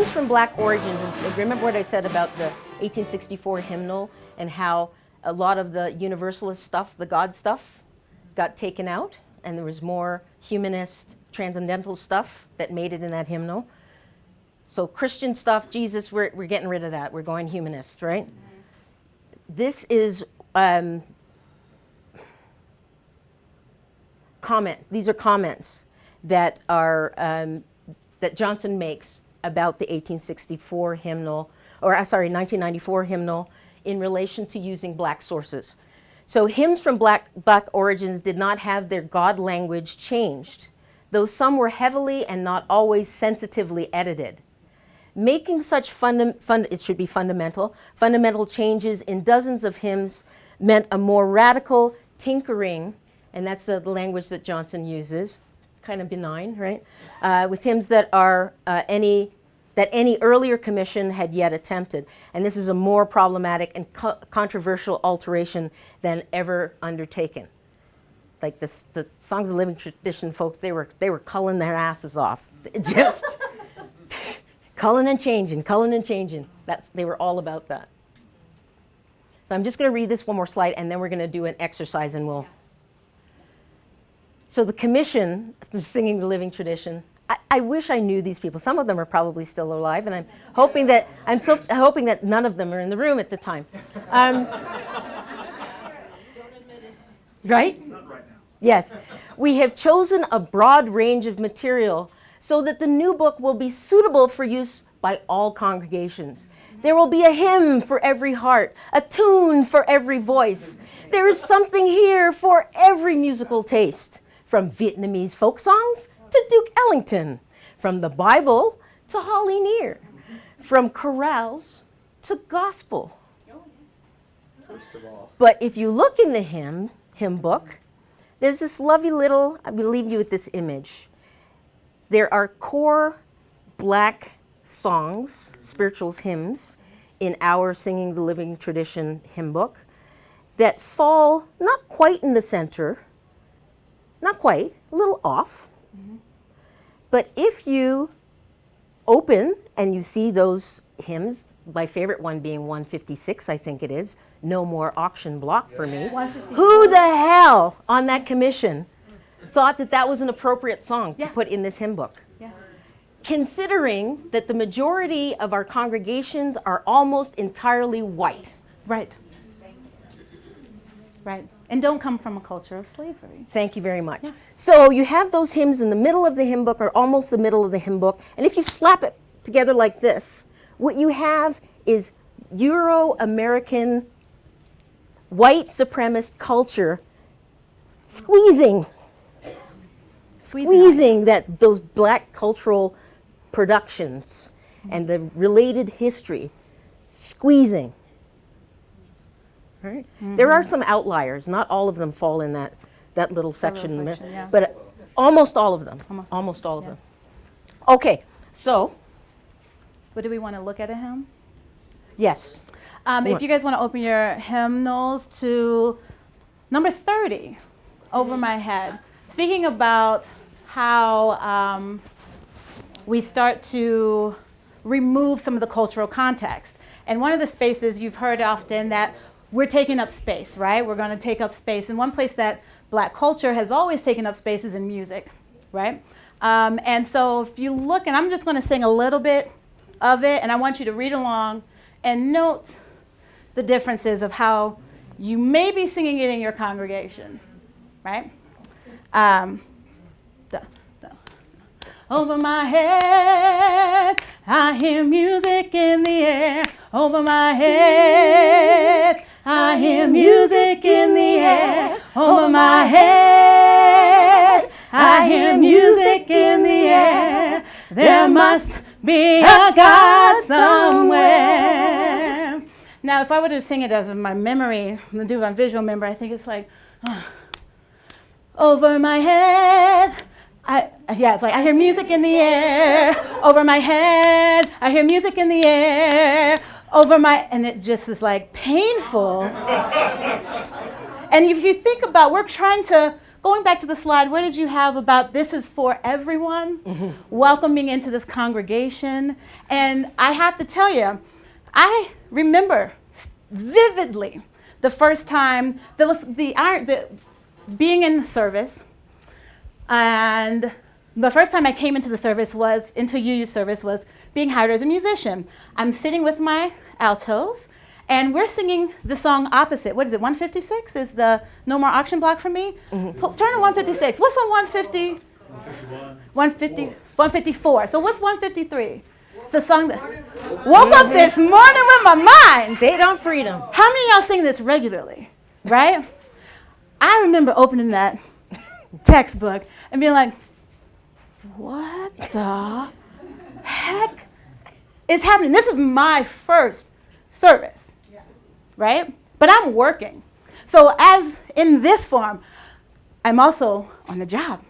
hymns from black origins, and remember what I said about the 1864 hymnal and how a lot of the universalist stuff, the God stuff, got taken out, and there was more humanist, transcendental stuff that made it in that hymnal. So Christian stuff, Jesus, we're getting rid of that. We're going humanist, right? This is these are comments that are that Johnson makes about the 1864 hymnal, or 1994 hymnal, in relation to using black sources. So hymns from black origins did not have their God language changed, though some were heavily and not always sensitively edited. Making such fundamental changes in dozens of hymns meant a more radical tinkering, and that's the language that Johnson uses, kind of benign, right? With hymns that any earlier commission had yet attempted. And this is a more problematic and controversial alteration than ever undertaken. Like the Songs of the Living Tradition folks, they were culling their asses off. Just culling and changing. They were all about that. So I'm just going to read this one more slide, and then we're going to do an exercise, and we'll. So the commission from Singing the Living Tradition. I wish I knew these people. Some of them are probably still alive, and I'm hoping that none of them are in the room at the time. Right? Not right now. Yes. We have chosen a broad range of material so that the new book will be suitable for use by all congregations. There will be a hymn for every heart, a tune for every voice. There is something here for every musical taste, from Vietnamese folk songs to Duke Ellington, from the Bible to Holly Near, from chorales to gospel. First of all, But if you look in the hymn book, there's this lovely little, I will leave you with this image. There are core black songs, spirituals, hymns, in our Singing the Living Tradition hymn book that fall not quite in the center, not quite, a little off. Mm-hmm. But if you open and you see those hymns, my favorite one being 156, I think it is, No More Auction Block for Me. Who the hell on that commission thought that was an appropriate song to put in this hymn book? Yeah. Considering that the majority of our congregations are almost entirely white. Right. Right. And don't come from a culture of slavery. Thank you very much. Yeah. So you have those hymns in the middle of the hymn book, or almost the middle of the hymn book, and if you slap it together like this, what you have is Euro-American white supremacist culture squeezing those black cultural productions and the related history, squeezing. Right? Mm-hmm. There are some outliers. Not all of them fall in that little section, yeah. but almost all of them. Almost all of them. Okay, so. But do we want to look at a hymn? Yes. If you guys want to open your hymnals to number 30, Over My Head. Speaking about how we start to remove some of the cultural context. And one of the spaces you've heard often that we're taking up space, right? We're going to take up space. And one place that black culture has always taken up space is in music, right? And so if you look, and I'm just going to sing a little bit of it, and I want you to read along and note the differences of how you may be singing it in your congregation, right? Over my head, I hear music in the air. Over my head, I hear music in the air. Over my head, I hear music in the air. There must be a God somewhere. Now, if I were to sing it as my memory, I'm do my visual memory, I think it's like, over my head. It's like I hear music in the air. Over my head, I hear music in the air. And it just is like painful. And if you think about, we're trying to going back to the slide, what did you have about this is for everyone, welcoming into this congregation? And I have to tell you, I remember vividly the first time there was being in the service, and the first time I came into the service was, into UU service, was being hired as a musician. I'm sitting with my altos, and we're singing the song opposite. What is it, 156 is the No More Auction Block for me? Turn to 156. What's on 150? 150, 154. So what's 153? It's a song that woke up this morning with my mind. State on freedom. How many of y'all sing this regularly, right? I remember opening that textbook and being like, what the heck is happening? This is my first service, right? But I'm working. So as in this form, I'm also on the job,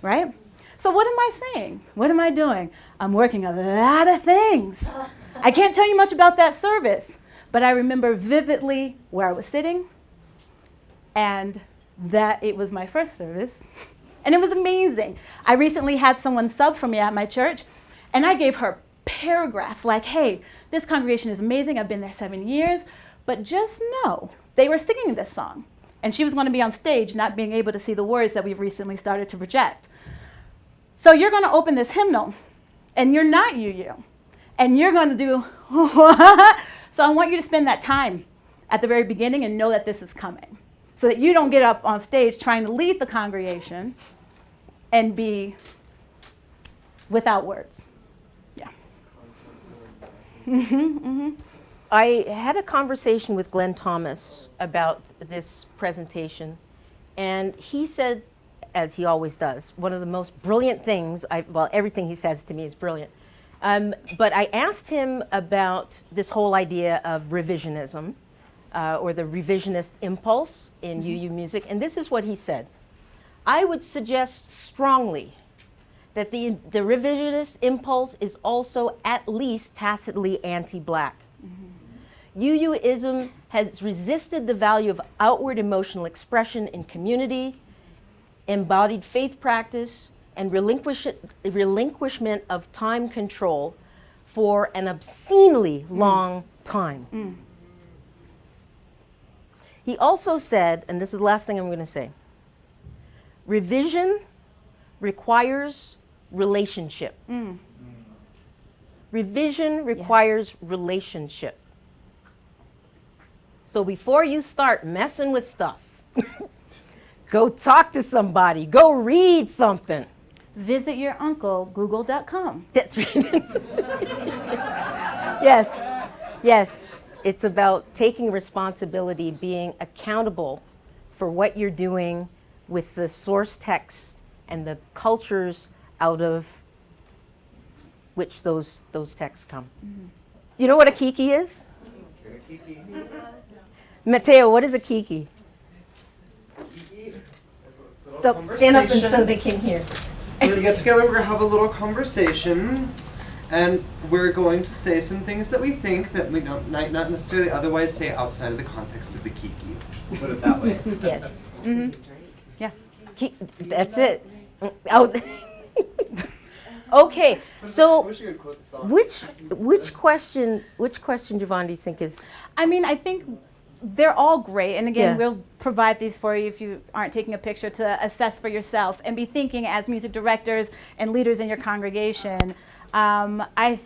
right? So what am I saying? What am I doing? I'm working a lot of things. I can't tell you much about that service, but I remember vividly where I was sitting and that it was my first service. And it was amazing. I recently had someone sub for me at my church, and I gave her paragraphs like, hey, this congregation is amazing. I've been there 7 years, but just know they were singing this song. And she was going to be on stage, not being able to see the words that we've recently started to project. So you're going to open this hymnal, and you're not UU, and you're going to do, so I want you to spend that time at the very beginning and know that this is coming, so that you don't get up on stage trying to lead the congregation and be without words. Yeah. I had a conversation with Glenn Thomas about this presentation, and he said, as he always does, one of the most brilliant things, well, everything he says to me is brilliant, but I asked him about this whole idea of revisionism, or the revisionist impulse in UU music, and this is what he said. I would suggest strongly that the revisionist impulse is also at least tacitly anti-Black. UUism has resisted the value of outward emotional expression in community, embodied faith practice, and relinquishment of time control for an obscenely long time. He also said, and this is the last thing I'm going to say, revision requires relationship. Revision requires relationship. So before you start messing with stuff, go talk to somebody, go read something. Visit your uncle, google.com. That's right. Yes, yes. It's about taking responsibility, being accountable for what you're doing with the source text and the cultures out of which those texts come. You know what a kiki is? Mateo, what is a kiki? Stand up so they can hear. We're going to get together, we're going to have a little conversation, and we're going to say some things that we think that we might not necessarily otherwise say outside of the context of the kiki. We'll put it that way. Yes. Yeah. That's it. Oh. Okay, so which question, Jyvonne, do you think is? I mean, I think they're all great. And again, Yeah. we'll provide these for you if you aren't taking a picture to assess for yourself and be thinking as music directors and leaders in your congregation. I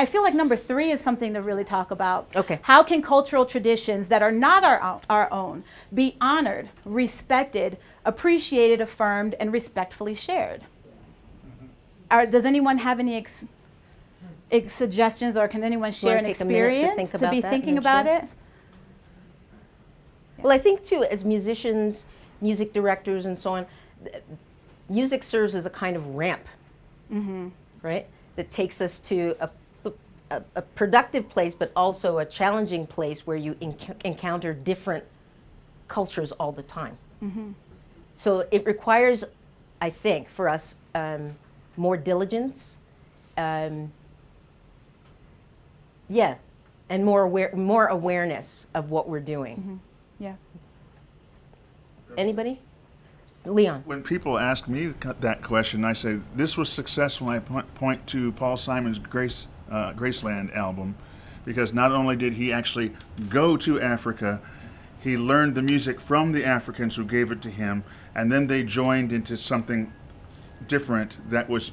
feel like number 3 is something to really talk about. Okay. How can cultural traditions that are not our own be honored, respected, appreciated, affirmed, and respectfully shared? Does anyone have any suggestions, or can anyone share an take a minute to experience think to about be that thinking and about share? it? Well, I think too, as musicians, music directors, and so on, music serves as a kind of ramp, right? That takes us to a productive place, but also a challenging place where you encounter different cultures all the time. So it requires, I think, for us, more diligence, and more awareness of what we're doing. Yeah. Anybody? Leon. When people ask me that question, I say this was successful. I point to Paul Simon's Graceland album, because not only did he actually go to Africa, he learned the music from the Africans who gave it to him, and then they joined into something different that was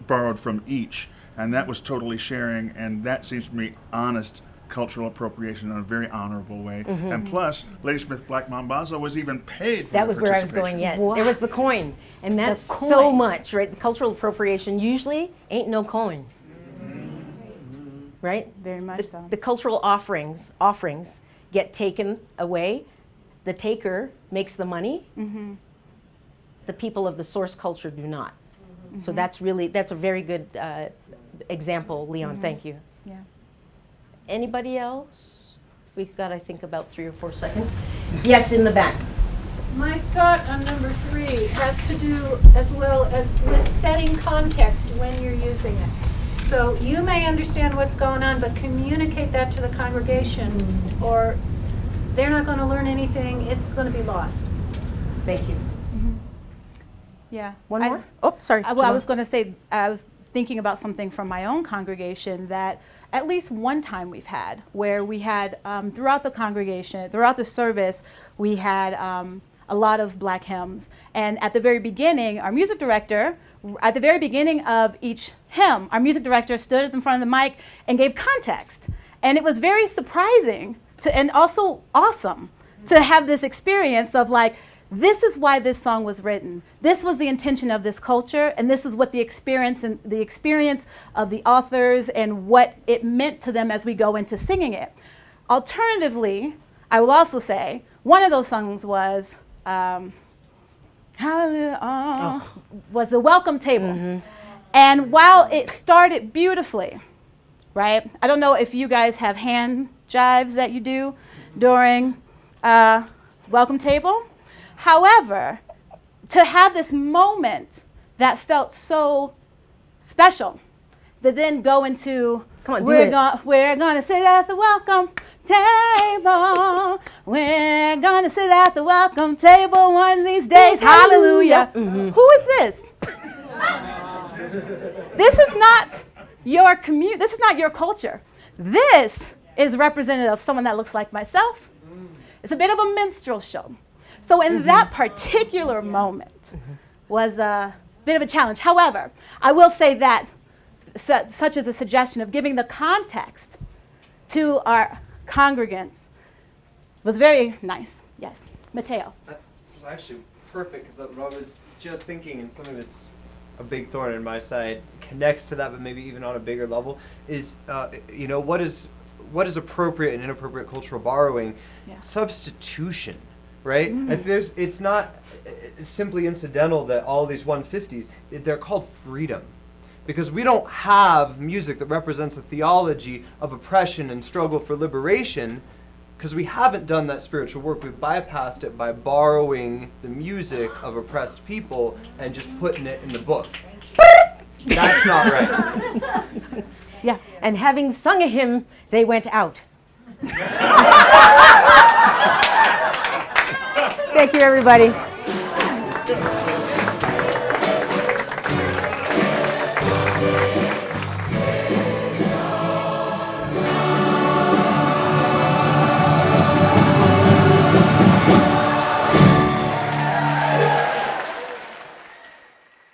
borrowed from each, and that was totally sharing, and that seems to me honest cultural appropriation in a very honorable way. And plus, Ladysmith Black Mambazo was even paid for That the was where I was going participation. yet. There was the coin. And that's coin. so much, right? The cultural appropriation usually ain't no coin. Right? Very much so. The cultural offerings get taken away. The taker makes the money. The people of the source culture do not. So that's a very good example, Leon. Thank you. Yeah. Anybody else? We've got, I think, about 3 or 4 seconds. Yes, in the back. My thought on number 3 has to do as well as with setting context when you're using it. So you may understand what's going on, but communicate that to the congregation, or they're not going to learn anything. It's going to be lost. Thank you. Yeah. One more? Oh, sorry. Well, I was going to say, I was thinking about something from my own congregation that at least one time we've had where we had, throughout the congregation, throughout the service, we had a lot of black hymns. And at the very beginning, our music director, at the very beginning of each hymn, our music director stood in front of the mic and gave context. And it was very surprising and also awesome to have this experience of like, this is why this song was written. This was the intention of this culture, and this is what the experience of the authors and what it meant to them as we go into singing it. Alternatively, I will also say one of those songs was Hallelujah, was the welcome table. And while it started beautifully, right? I don't know if you guys have hand jives that you do during welcome table. However, to have this moment that felt so special, that then go into, Come on, we're gonna sit at the welcome table. We're gonna sit at the welcome table one of these days. Hallelujah. Who is this? This is not your community. This is not your culture. This is representative of someone that looks like myself. It's a bit of a minstrel show. So in that particular moment was a bit of a challenge. However, I will say that such as a suggestion of giving the context to our congregants was very nice. Yes, Mateo. That was actually perfect, because what I was just thinking, and something that's a big thorn in my side connects to that, but maybe even on a bigger level, is what is appropriate and inappropriate cultural borrowing? Yeah. Substitution. Right? It's not simply incidental that all these 150s, they're called freedom. Because we don't have music that represents a theology of oppression and struggle for liberation, because we haven't done that spiritual work. We've bypassed it by borrowing the music of oppressed people and just putting it in the book. That's not right. Yeah, and having sung a hymn, they went out. Thank you, everybody.